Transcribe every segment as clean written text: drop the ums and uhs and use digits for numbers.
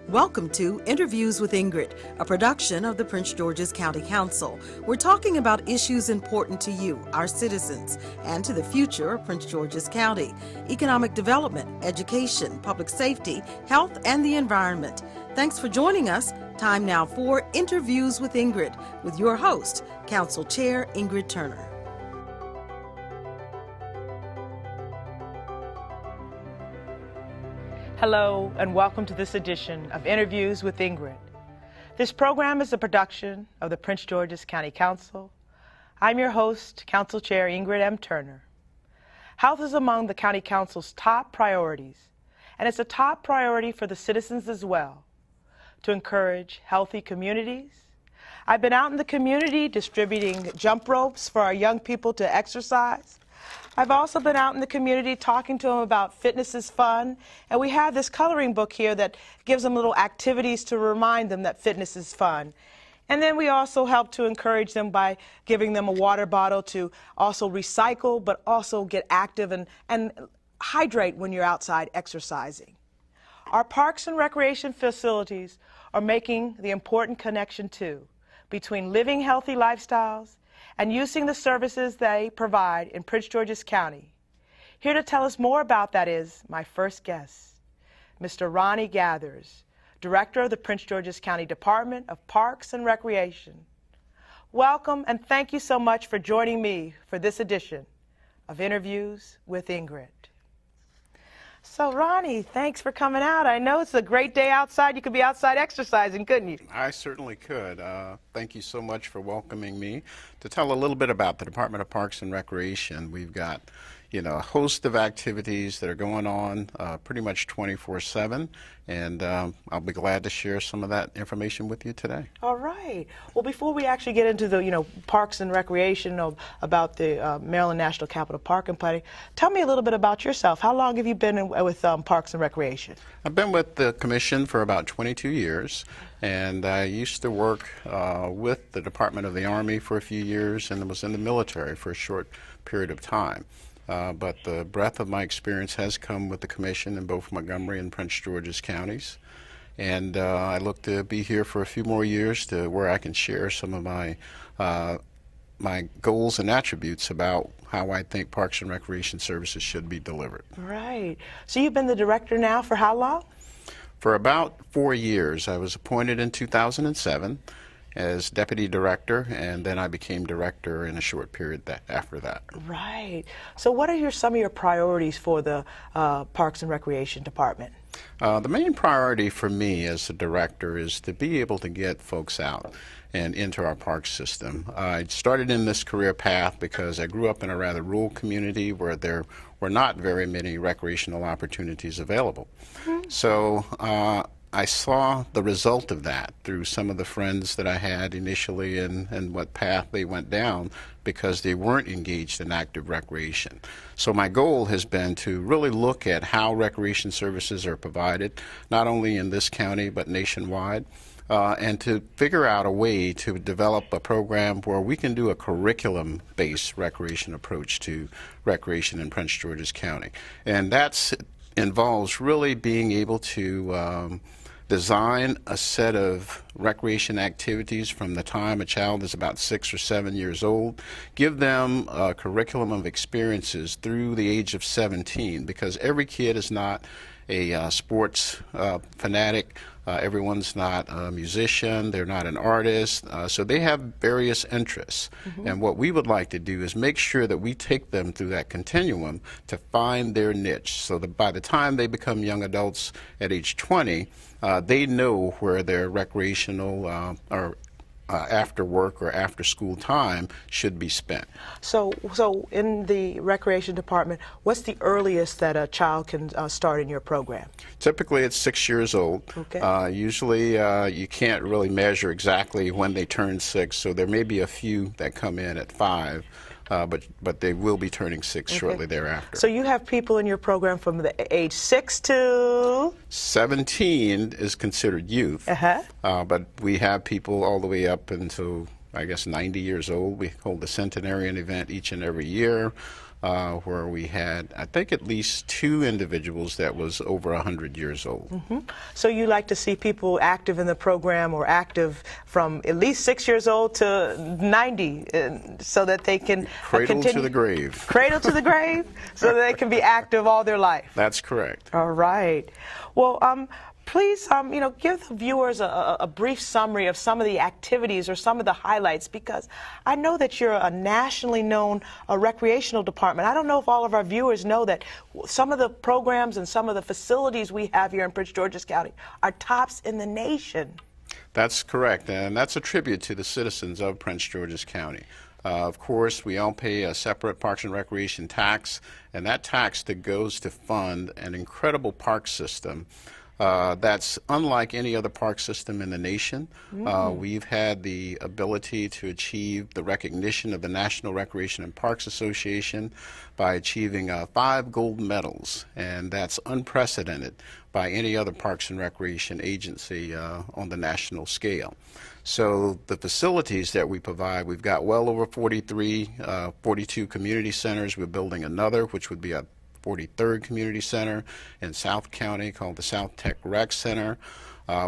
Welcome to Interviews with Ingrid, a production of the Prince George's County Council. We're talking about issues important to you, our citizens, and to the future of Prince George's County: economic development, education, public safety, health, and the environment. Thanks for joining us. Time now for Interviews with Ingrid, with your host, Council Chair Ingrid Turner. Hello, and welcome to this edition of Interviews with Ingrid. This program is a production of the Prince George's County Council. I'm your host, Council Chair Ingrid M. Turner. Health is among the County Council's top priorities, and it's a top priority for the citizens as well, to encourage healthy communities. I've been out in the community distributing jump ropes for our young people to exercise. I've also been out in the community talking to them about fitness is fun, and we have this coloring book here that gives them little activities to remind them that fitness is fun. And then we also help to encourage them by giving them a water bottle to also recycle, but also get active and hydrate when you're outside exercising. Our parks and recreation facilities are making the important connection too between living healthy lifestyles and using the services they provide in Prince George's County. Here to tell us more about that is my first guest, Mr. Ronnie Gathers, Director of the Prince George's County Department of Parks and Recreation. Welcome, and thank you so much for joining me for this edition of Interviews with Ingrid. So Ronnie, thanks for coming out. I know it's a great day outside. You could be outside exercising, couldn't you? I certainly could. Thank you so much for welcoming me to tell a little bit about the Department of Parks and Recreation. We've got, a host of activities that are going on pretty much 24/7, and I'll be glad to share some of that information with you today. All right. Well, before we actually get into the, parks and recreation about the Maryland National Capital Park and Planning, tell me a little bit about yourself. How long have you been with Parks and Recreation? I've been with the Commission for about 22 years, and I used to work with the Department of the Army for a few years and was in the military for a short period of time. But the breadth of my experience has come with the Commission in both Montgomery and Prince George's counties. And I look to be here for a few more years to where I can share some of my goals and attributes about how I think Parks and Recreation services should be delivered. Right. So you've been the director now for how long? For about 4 years. I was appointed in 2007 as deputy director, and then I became director in a short period after that. Right. So what are some of your priorities for the Parks and Recreation Department? The main priority for me as a director is to be able to get folks out and into our park system. I started in this career path because I grew up in a rather rural community where there were not very many recreational opportunities available. Mm-hmm. So I saw the result of that through some of the friends that I had initially and what path they went down because they weren't engaged in active recreation. So my goal has been to really look at how recreation services are provided, not only in this county but nationwide, and to figure out a way to develop a program where we can do a curriculum-based recreation approach to recreation in Prince George's County. And that involves really being able to design a set of recreation activities from the time a child is about 6 or 7 years old, give them a curriculum of experiences through the age of 17, because every kid is not a sports fanatic. Everyone's not a musician, they're not an artist, so they have various interests. Mm-hmm. And what we would like to do is make sure that we take them through that continuum to find their niche, so that by the time they become young adults at age 20, they know where their recreational or after work or after school time should be spent. So in the recreation department, what's the earliest that a child can start in your program? Typically it's 6 years old. Okay. Usually you can't really measure exactly when they turn 6, so there may be a few that come in at 5. But they will be turning 6 shortly thereafter. So you have people in your program from the age 6 to 17 is considered youth. But we have people all the way up until I guess 90 years old. We hold a centenarian event each and every year. where we had, I think, at least 2 individuals that was over 100 years old. So you like to see people active in the program, or active from at least 6 years old to 90, so that they can Cradle continue to the grave. Cradle to the grave, so that they can be active all their life. That's correct. All right. Well, please, give the viewers a brief summary of some of the activities or some of the highlights, because I know that you're a nationally known recreational department. I don't know if all of our viewers know that some of the programs and some of the facilities we have here in Prince George's County are tops in the nation. That's correct, and that's a tribute to the citizens of Prince George's County. Of course, we all pay a separate Parks and Recreation tax, and that tax that goes to fund an incredible park system that's unlike any other park system in the nation. We've had the ability to achieve the recognition of the National Recreation and Parks Association by achieving 5 gold medals, and that's unprecedented by any other Parks and Recreation agency on the national scale. So the facilities that we provide, we've got well over 42 community centers. We're building another, which would be a 43rd Community Center in South County called the South Tech Rec Center.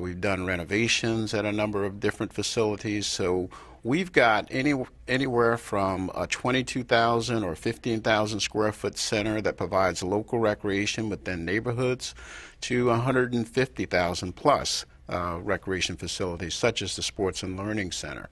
We've done renovations at a number of different facilities. So we've got anywhere from a 22,000 or 15,000 square foot center that provides local recreation within neighborhoods to 150,000 plus recreation facilities, such as the Sports and Learning Center,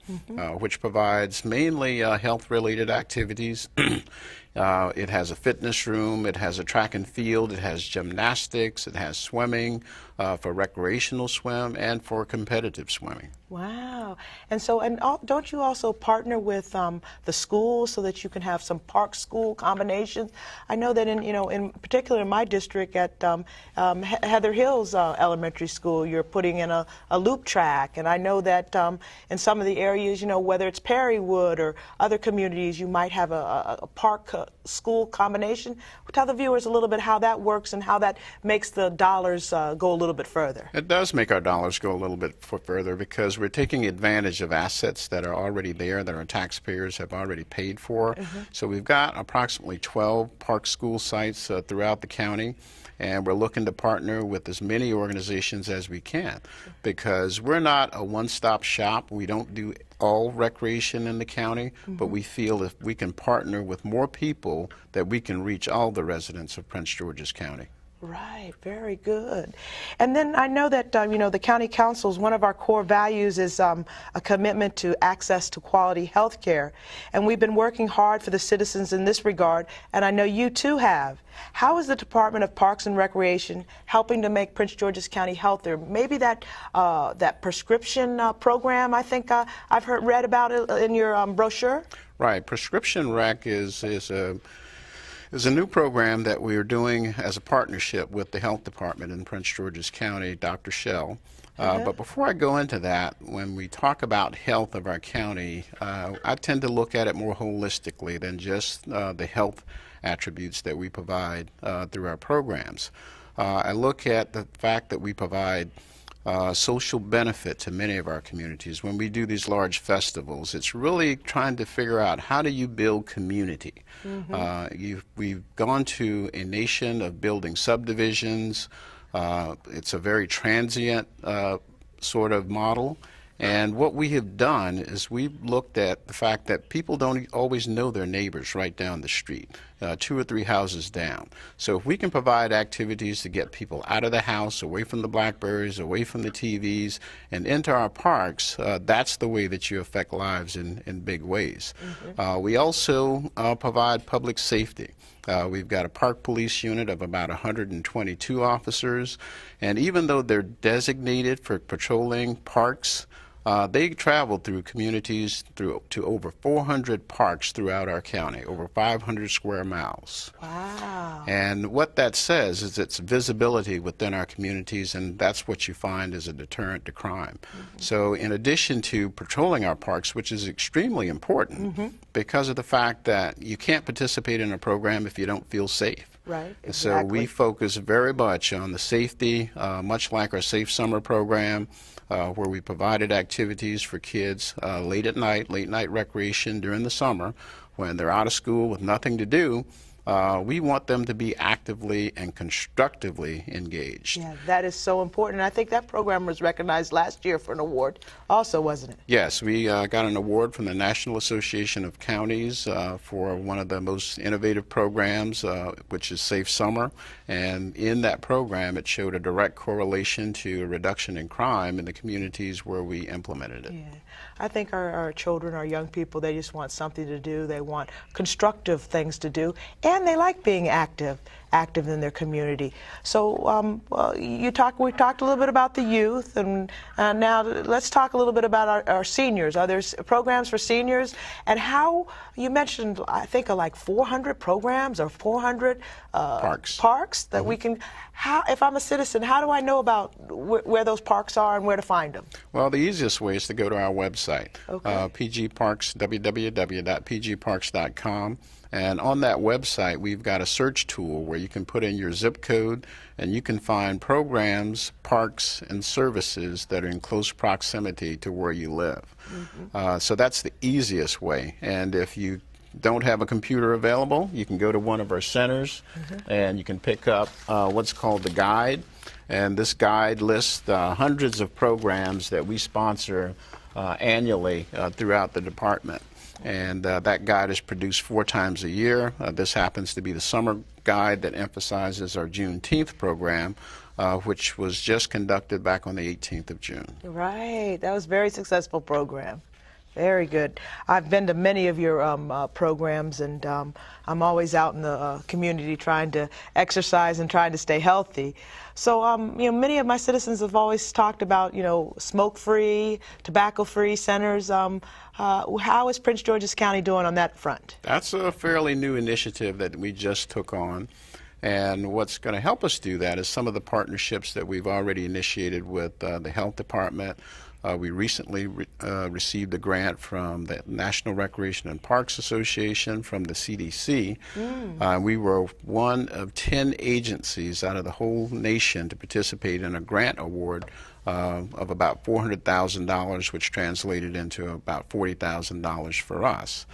which provides mainly health-related activities. It has a fitness room, it has a track and field, it has gymnastics, it has swimming for recreational swim and for competitive swimming. Wow. And so, don't you also partner with the schools so that you can have some park-school combinations? I know that in particular in my district at Heather Hills Elementary School, you're putting in a loop track, and I know that in some of the areas, whether it's Perrywood or other communities, you might have a park-school combination. Tell the viewers a little bit how that works and how that makes the dollars go a little bit further. It does make our dollars go a little bit further, because we're taking advantage of assets that are already there, that our taxpayers have already paid for. So we've got approximately 12 park school sites throughout the county, and we're looking to partner with as many organizations as we can, because we're not a one-stop shop. We don't do all recreation in the county, but we feel if we can partner with more people, that we can reach all the residents of Prince George's County. Right, very good. And then I know that, the County Council's one of our core values is a commitment to access to quality health care. And we've been working hard for the citizens in this regard, and I know you too have. How is the Department of Parks and Recreation helping to make Prince George's County healthier? Maybe that prescription program, I think I've read about it in your brochure? Right. Prescription Rec is a new program that we are doing as a partnership with the Health Department in Prince George's County, Dr. Shell. But before I go into that, when we talk about health of our county, I tend to look at it more holistically than just the health attributes that we provide through our programs. I look at the fact that we provide social benefit to many of our communities. When we do these large festivals, it's really trying to figure out, how do you build community? We've gone to a nation of building subdivisions. It's a very transient sort of model. And what we have done is we've looked at the fact that people don't always know their neighbors right down the street, 2 or 3 houses down. So if we can provide activities to get people out of the house, away from the Blackberries, away from the TVs, and into our parks, that's the way that you affect lives in big ways. We also provide public safety. We've got a park police unit of about 122 officers, and even though they're designated for patrolling parks, they travel through communities to over 400 parks throughout our county, over 500 square miles. Wow. And what that says is it's visibility within our communities, and that's what you find is a deterrent to crime. So in addition to patrolling our parks, which is extremely important because of the fact that you can't participate in a program if you don't feel safe. Right, exactly. So we focus very much on the safety, much like our Safe Summer program, where we provided activities for kids late at night, late night recreation during the summer when they're out of school with nothing to do. we want them to be actively and constructively engaged. Yeah, that is so important. I think that program was recognized last year for an award also, wasn't it? Yes, we got an award from the National Association of Counties for one of the most innovative programs, which is Safe Summer. And in that program, it showed a direct correlation to a reduction in crime in the communities where we implemented it. Yeah. I think our children, our young people, they just want something to do. They want constructive things to do, and they like being active in their community. So we talked a little bit about the youth, and now let's talk a little bit about our seniors. Are there programs for seniors? And how, you mentioned, I think, like 400 programs or 400 parks that we can, if I'm a citizen, how do I know about where those parks are and where to find them? Well, the easiest way is to go to our website, okay. PGParks, www.pgparks.com. And on that website, we've got a search tool where you can put in your zip code and you can find programs, parks, and services that are in close proximity to where you live. Mm-hmm. So that's the easiest way. And if you don't have a computer available, you can go to one of our centers and you can pick up what's called the guide. And this guide lists hundreds of programs that we sponsor annually throughout the department. And that guide is produced 4 times a year. This happens to be the summer guide that emphasizes our Juneteenth program, which was just conducted back on the 18th of June. Right. That was a very successful program. Very good. I've been to many of your programs, and I'm always out in the community trying to exercise and trying to stay healthy. So, many of my citizens have always talked about, smoke-free, tobacco-free centers. How is Prince George's County doing on that front? That's a fairly new initiative that we just took on. And what's going to help us do that is some of the partnerships that we've already initiated with the health department. We recently received a grant from the National Recreation and Parks Association, from the CDC. We were one of 10 agencies out of the whole nation to participate in a grant award of about $400,000, which translated into about $40,000 for us.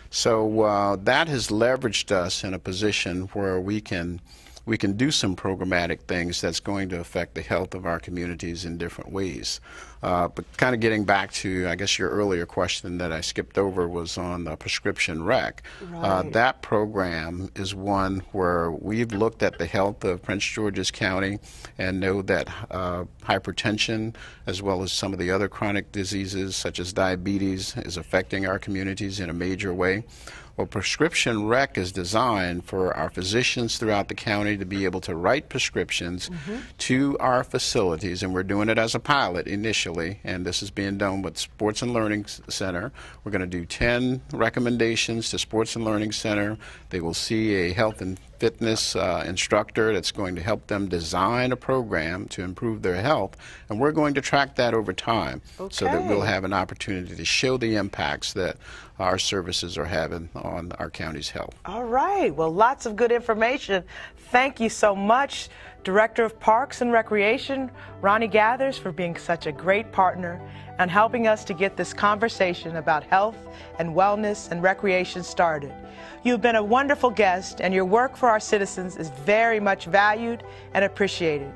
So that has leveraged us in a position where we can do some programmatic things that's going to affect the health of our communities in different ways. But kind of getting back to, I guess, your earlier question that I skipped over was on the prescription rec. Right. That program is one where we've looked at the health of Prince George's County and know that hypertension, as well as some of the other chronic diseases such as diabetes, is affecting our communities in a major way. Well, prescription rec is designed for our physicians throughout the county to be able to write prescriptions to our facilities, and we're doing it as a pilot initially, and this is being done with Sports and Learning Center. We're going to do 10 recommendations to Sports and Learning Center. They will see a health and fitness instructor that's going to help them design a program to improve their health, and we're going to track that over time so that we'll have an opportunity to show the impacts that our services are having on our county's health. All right. Well, lots of good information. Thank you so much, Director of Parks and Recreation, Ronnie Gathers, for being such a great partner and helping us to get this conversation about health and wellness and recreation started. You've been a wonderful guest, and your work for our citizens is very much valued and appreciated.